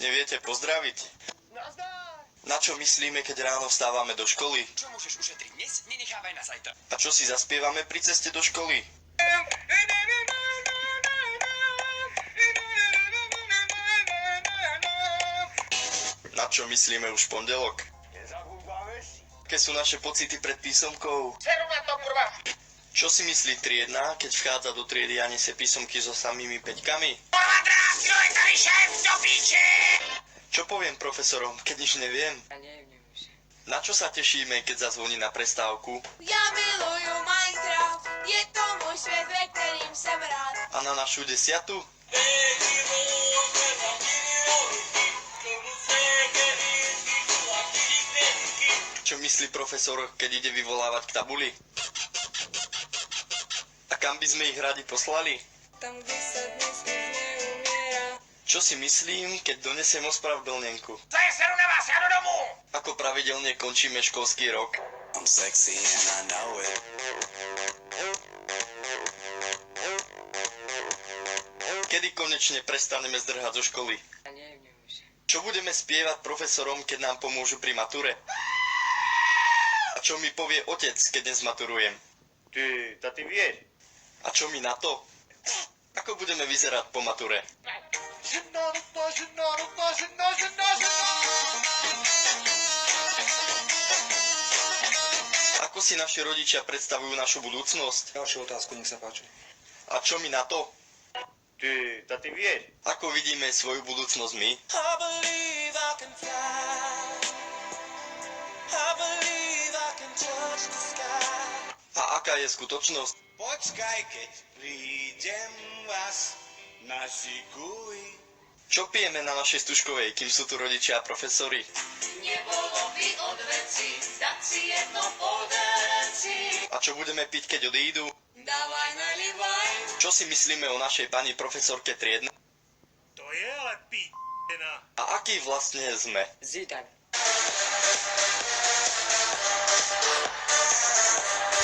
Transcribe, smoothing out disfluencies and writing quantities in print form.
Neviete pozdraviť? Nazdar! Na čo myslíme, keď ráno vstávame do školy? Čo môžeš ušetriť dnes, nenechávaj na zajtra. A čo si zaspievame pri ceste do školy? Na čo myslíme už v pondelok? Nezabúdame si. Aké sú naše pocity pred písomkou? Seru na to, kurva! Čo si myslí triedna, keď vchádza do triedy a nesie písomky so samými peťkami? Kurva, drásňuj, tady šéf do píči! Čo poviem profesorom, keď nič neviem? Ja neviem už. Na čo sa tešíme, keď zazvoní na prestávku? Ja miluju Minecraft, je to môj svet, ve ktorým som rád. A na našu 10? Čo myslí profesor, keď ide vyvolávať k tabuli? A kam by sme ich radi poslali? Tam, kde sa dnes už neumiera. Čo si myslím, keď donesiem ospravedlnenku? To je seru na vás, ja do domu! Ako pravidelne končíme školský rok? I'm sexy and I know it. Kedy konečne prestaneme zdrhať zo školy? Ja neviem už. Čo budeme spievať profesorom, keď nám pomôžu pri mature? A čo mi povie otec, keď nezmaturujem? Ty vieš? A čo mi na to? Ako budeme vyzerať po mature? Ako si naši rodičia predstavujú našu budúcnosť? Ďalšiu otázku, nech sa páči. A čo mi na to? Ty vieš? Ako vidíme svoju budúcnosť my? A aká je skutočnosť? Počkaj, keď prídem vás našikuj. Čo pijeme na našej stužkovej, kým sú tu rodičia a profesori? Nebolo by od veci, dať si jedno podeci. A čo budeme piť, keď odídu? Dávaj, nalivaj. Čo si myslíme o našej pani profesorke triedne? To je ale p***na. A aký vlastne sme? Zítaj.